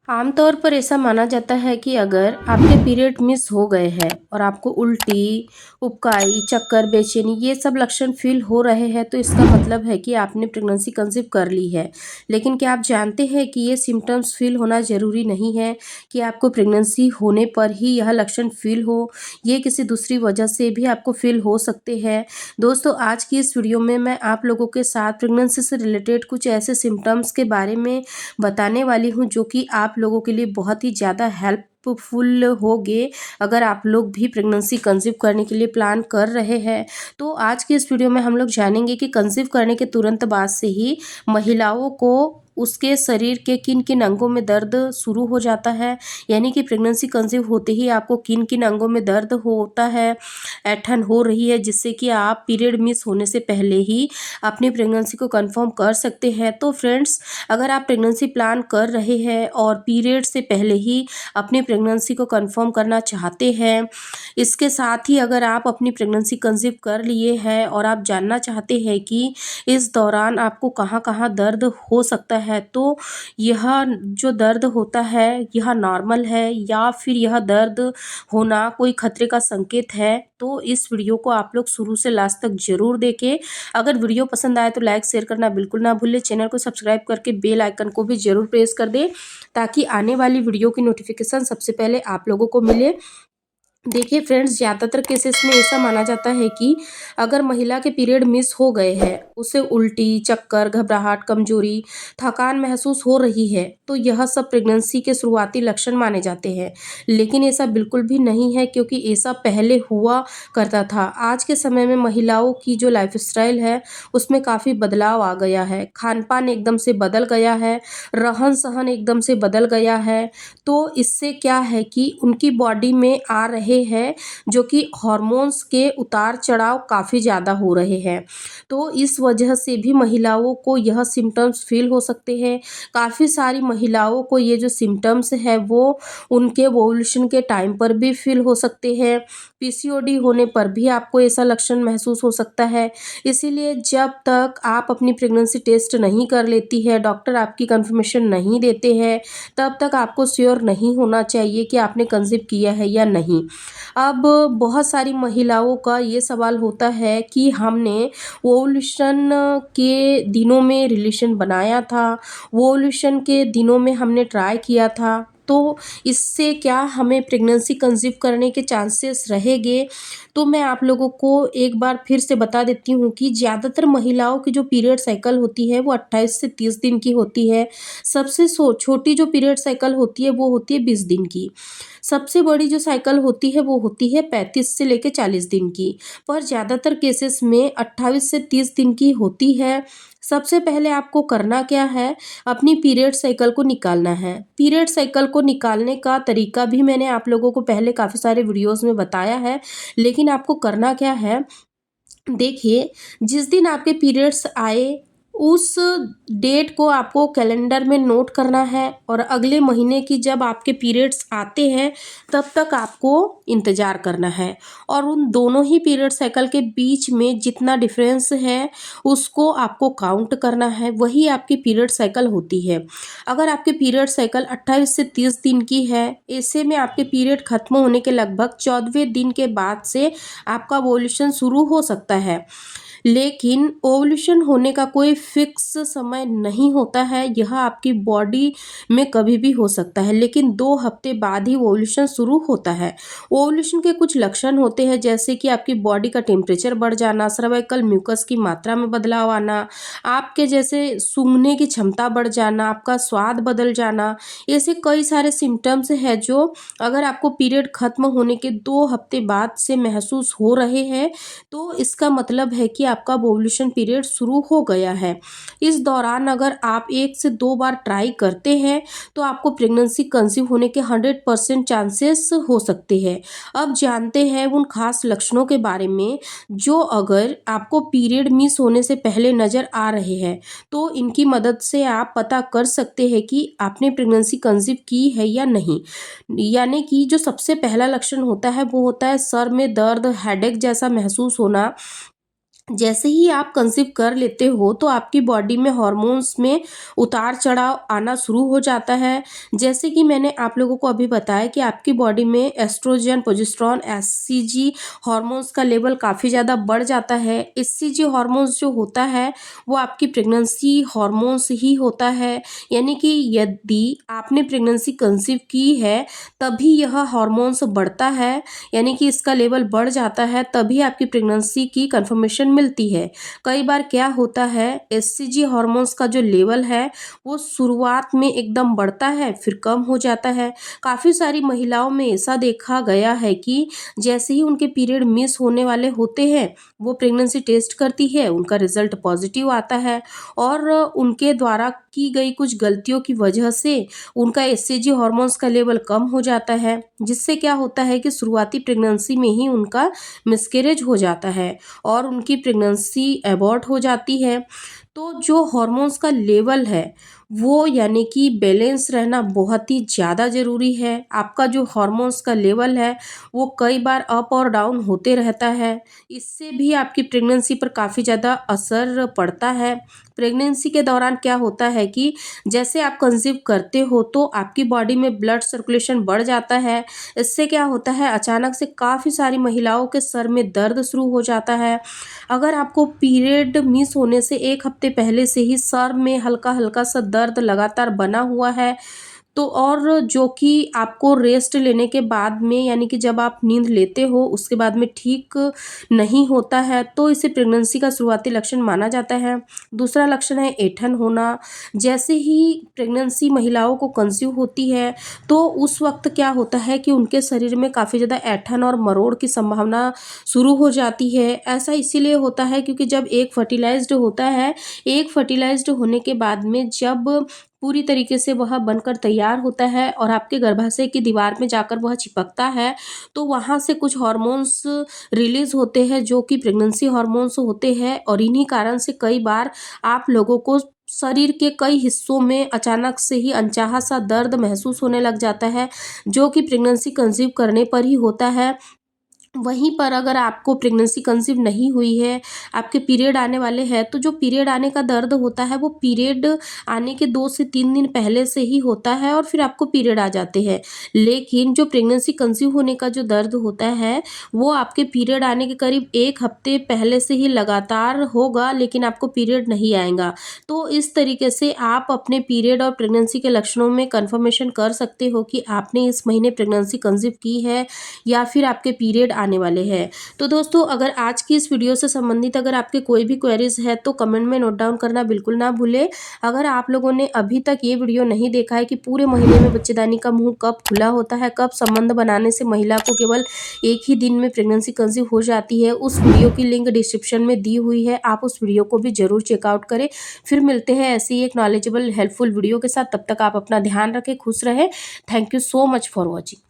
आमतौर पर ऐसा माना जाता है कि अगर आपके पीरियड मिस हो गए हैं और आपको उल्टी, उबकाई, चक्कर, बेचैनी ये सब लक्षण फ़ील हो रहे हैं तो इसका मतलब है कि आपने प्रेगनेंसी कंसीव कर ली है। लेकिन क्या आप जानते हैं कि ये सिम्पटम्स फ़ील होना ज़रूरी नहीं है कि आपको प्रेगनेंसी होने पर ही यह लक्षण फ़ील हो, ये किसी दूसरी वजह से भी आपको फ़ील हो सकते हैं। दोस्तों, आज की इस वीडियो में मैं आप लोगों के साथ प्रेगनेंसी से रिलेटेड कुछ ऐसे सिम्पटम्स के बारे में बताने वाली हूँ जो कि आप लोगों के लिए बहुत ही ज़्यादा हेल्पफुल होंगे अगर आप लोग भी प्रेगनेंसी कंसीव करने के लिए प्लान कर रहे हैं। तो आज की इस वीडियो में हम लोग जानेंगे कि कंसीव करने के तुरंत बाद से ही महिलाओं को उसके शरीर के किन किन अंगों में दर्द शुरू हो जाता है, यानी कि प्रेगनेंसी कंसीव होते ही आपको किन किन अंगों में दर्द होता है, ऐंठन हो रही है, जिससे कि आप पीरियड मिस होने से पहले ही अपनी प्रेगनेंसी को कंफर्म कर सकते हैं। तो फ्रेंड्स, अगर आप प्रेगनेंसी प्लान कर रहे हैं और पीरियड से पहले ही अपनी प्रेगनेंसी को कंफर्म करना चाहते हैं, इसके साथ ही अगर आप अपनी प्रेगनेंसी कंसीव कर लिए हैं और आप जानना चाहते हैं कि इस दौरान आपको कहाँ-कहाँ दर्द हो सकता है, तो यह जो दर्द होता है यह नॉर्मल है या फिर यह दर्द होना कोई खतरे का संकेत है, तो इस वीडियो को आप लोग शुरू से लास्ट तक ज़रूर देखें। अगर वीडियो पसंद आए तो लाइक शेयर करना बिल्कुल ना भूलें। चैनल को सब्सक्राइब करके बेल आइकन को भी ज़रूर प्रेस कर दें ताकि आने वाली वीडियो की नोटिफिकेशन सबसे पहले आप लोगों को मिले। देखिए फ्रेंड्स, ज़्यादातर केसेस में ऐसा माना जाता है कि अगर महिला के पीरियड मिस हो गए हैं, उसे उल्टी, चक्कर, घबराहट, कमजोरी, थकान महसूस हो रही है, तो यह सब प्रेगनेंसी के शुरुआती लक्षण माने जाते हैं। लेकिन ऐसा बिल्कुल भी नहीं है, क्योंकि ऐसा पहले हुआ करता था। आज के समय में महिलाओं की जो लाइफस्टाइल है उसमें काफ़ी बदलाव आ गया है। खान-पान एकदम से बदल गया है, रहन-सहन एकदम से बदल गया है। तो इससे क्या है कि उनकी बॉडी में आ रहे हैं जो कि हॉर्मोन्स के उतार-चढ़ाव काफ़ी ज़्यादा हो रहे हैं। तो इस वजह से भी महिलाओं को यह सिम्पटम्स फ़ील हो सकते हैं। काफ़ी सारी महिलाओं को ये जो सिम्पटम्स है वो उनके ओव्यूलेशन के टाइम पर भी फ़ील हो सकते हैं। पीसीओडी होने पर भी आपको ऐसा लक्षण महसूस हो सकता है। इसीलिए जब तक आप अपनी प्रेगनेंसी टेस्ट नहीं कर लेती है, डॉक्टर आपकी कंफर्मेशन नहीं देते हैं, तब तक आपको श्योर नहीं होना चाहिए कि आपने कंसीव किया है या नहीं। अब बहुत सारी महिलाओं का ये सवाल होता है कि हमने ओव्यूलेशन के दिनों में रिलेशन बनाया था, ओव्यूलेशन के दिनों में हमने ट्राई किया था, तो इससे क्या हमें प्रेगनेंसी कंसीव करने के चांसेस रहेंगे? तो मैं आप लोगों को एक बार फिर से बता देती हूँ कि ज़्यादातर महिलाओं की जो पीरियड साइकिल होती है वो 28 से 30 दिन की होती है। सबसे छोटी जो पीरियड साइकिल होती है वो होती है 20 दिन की। सबसे बड़ी जो साइकिल होती है वो होती है 35 से लेके 40 दिन की। पर ज़्यादातर केसेस में 28 से 30 दिन की होती है। सबसे पहले आपको करना क्या है, अपनी पीरियड साइकिल को निकालना है। पीरियड साइकिल को निकालने का तरीका भी मैंने आप लोगों को पहले काफ़ी सारे वीडियोज़ में बताया है, लेकिन आपको करना क्या है, देखिए, जिस दिन आपके पीरियड्स आए, उस डेट को आपको कैलेंडर में नोट करना है और अगले महीने की जब आपके पीरियड्स आते हैं, तब तक आपको इंतज़ार करना है और उन दोनों ही पीरियड साइकिल के बीच में जितना डिफ़रेंस है, उसको आपको काउंट करना है, वही आपकी पीरियड साइकिल होती है। अगर आपकी पीरियड साइकिल 28 से 30 दिन की है, ऐसे में आपके पीरियड खत्म होने के लगभग 14वें दिन के बाद से आपका ओव्यूलेशन शुरू हो सकता है। लेकिन ओव्यूलेशन होने का कोई फिक्स समय नहीं होता है, यह आपकी बॉडी में कभी भी हो सकता है, लेकिन 2 हफ्ते बाद ही ओव्यूलेशन शुरू होता है। ओव्यूलेशन के कुछ लक्षण होते हैं, जैसे कि आपकी बॉडी का टेम्परेचर बढ़ जाना, सर्वाइकल म्यूकस की मात्रा में बदलाव आना, आपके जैसे सूंघने की क्षमता बढ़ जाना, आपका स्वाद बदल जाना, ऐसे कई सारे सिम्पटम्स हैं जो अगर आपको पीरियड खत्म होने के 2 हफ्ते बाद से महसूस हो रहे हैं, तो इसका मतलब है कि आपका ओव्यूलेशन पीरियड शुरू हो गया है। इस दौरान अगर आप 1 से 2 बार ट्राई करते हैं, तो आपको प्रेगनेंसी कंसीव होने के 100% चांसेस हो सकते हैं। अब जानते हैं उन खास लक्षणों के बारे में, जो अगर आपको पीरियड मिस होने से पहले नज़र आ रहे हैं, तो इनकी मदद से आप पता कर सकते हैं कि आपने प्रेगनेंसी कंसीव की है या नहीं। यानी कि जो सबसे पहला लक्षण होता है वो होता है सर में दर्द, हेडेक जैसा महसूस होना, जैसे ही आप कंसीव कर लेते हो तो आपकी बॉडी में हॉर्मोन्स में उतार चढ़ाव आना शुरू हो जाता है। जैसे कि मैंने आप लोगों को अभी बताया कि आपकी बॉडी में एस्ट्रोजन, प्रोजेस्टेरॉन, एचसीजी हॉर्मोन्स का लेवल काफ़ी ज़्यादा बढ़ जाता है। एचसीजी हॉर्मोन्स जो होता है वो आपकी प्रेगनेंसी हॉर्मोन्स ही होता है। यानी कि यदि आपने प्रेगनेंसी कंसीव की है तभी यह हॉर्मोन्स बढ़ता है, यानी कि इसका लेवल बढ़ जाता है, तभी आपकी प्रेगनेंसी की कंफर्मेशन मिलती है। कई बार क्या होता है, एचसीजी हार्मोन्स का जो लेवल है वो शुरुआत में एकदम बढ़ता है फिर कम हो जाता है। काफ़ी सारी महिलाओं में ऐसा देखा गया है कि जैसे ही उनके पीरियड मिस होने वाले होते हैं, वो प्रेगनेंसी टेस्ट करती है, उनका रिजल्ट पॉजिटिव आता है और उनके द्वारा की गई कुछ गलतियों की वजह से उनका एचसीजी हार्मोन्स का लेवल कम हो जाता है, जिससे क्या होता है कि शुरुआती प्रेगनेंसी में ही उनका मिसकैरेज हो जाता है और उनकी प्रेगनेंसी एबॉर्ट हो जाती है। तो जो हॉर्मोन्स का लेवल है वो यानी कि बैलेंस रहना बहुत ही ज़्यादा ज़रूरी है। आपका जो हॉर्मोन्स का लेवल है वो कई बार अप और डाउन होते रहता है। इससे भी आपकी प्रेगनेंसी पर काफ़ी ज़्यादा असर पड़ता है। प्रेगनेंसी के दौरान क्या होता है कि जैसे आप कंसीव करते हो तो आपकी बॉडी में ब्लड सर्कुलेशन बढ़ जाता है। इससे क्या होता है, अचानक से काफ़ी सारी महिलाओं के सर में दर्द शुरू हो जाता है। अगर आपको पीरियड मिस होने से 1 हफ्ते पहले से ही सर में हल्का-हल्का सा दर्द लगातार बना हुआ है, तो और जो कि आपको रेस्ट लेने के बाद में यानी कि जब आप नींद लेते हो उसके बाद में ठीक नहीं होता है, तो इसे प्रेगनेंसी का शुरुआती लक्षण माना जाता है। दूसरा लक्षण है ऐंठन होना। जैसे ही प्रेगनेंसी महिलाओं को कंसीव होती है तो उस वक्त क्या होता है कि उनके शरीर में काफ़ी ज़्यादा ऐंठन और मरोड़ की संभावना शुरू हो जाती है। ऐसा इसीलिए होता है क्योंकि जब एक फर्टिलाइज्ड होता है, एक फर्टिलाइज्ड होने के बाद में जब पूरी तरीके से वह बनकर तैयार होता है और आपके गर्भाशय की दीवार में जाकर वह चिपकता है, तो वहाँ से कुछ हॉर्मोन्स रिलीज़ होते हैं जो कि प्रेगनेंसी हॉर्मोन्स होते हैं और इन्हीं कारण से कई बार आप लोगों को शरीर के कई हिस्सों में अचानक से ही अनचाहा सा दर्द महसूस होने लग जाता है, जो कि प्रेगनेंसी कंसीव करने पर ही होता है। वहीं पर अगर आपको प्रेगनेंसी कंसीव नहीं हुई है, आपके पीरियड आने वाले हैं, तो जो पीरियड आने का दर्द होता है, वो पीरियड आने के 2 से 3 दिन पहले से ही होता है और फिर आपको पीरियड आ जाते हैं। लेकिन जो प्रेगनेंसी कंसीव होने का जो दर्द होता है, वो आपके पीरियड आने के करीब 1 हफ्ते पहले से ही लगातार होगा, लेकिन आपको पीरियड नहीं आएगा। तो इस तरीके से आप अपने पीरियड और प्रेगनेंसी के लक्षणों में कन्फर्मेशन कर सकते हो कि आपने इस महीने प्रेगनेंसी कंसीव की है या फिर आपके पीरियड आने वाले हैं। तो दोस्तों, अगर आज की इस वीडियो से संबंधित अगर आपके कोई भी क्वेरीज है तो कमेंट में नोट डाउन करना बिल्कुल ना भूलें। अगर आप लोगों ने अभी तक ये वीडियो नहीं देखा है कि पूरे महीने में बच्चेदानी का मुंह कब खुला होता है, कब संबंध बनाने से महिला को केवल एक ही दिन में प्रेगनेंसी कंसीव हो जाती है, उस वीडियो की लिंक डिस्क्रिप्शन में दी हुई है। आप उस वीडियो को भी जरूर चेकआउट करें। फिर मिलते हैं ऐसी ही एक नॉलेजेबल हेल्पफुल वीडियो के साथ। तब तक आप अपना ध्यान रखें, खुश रहें। Thank you so much for watching.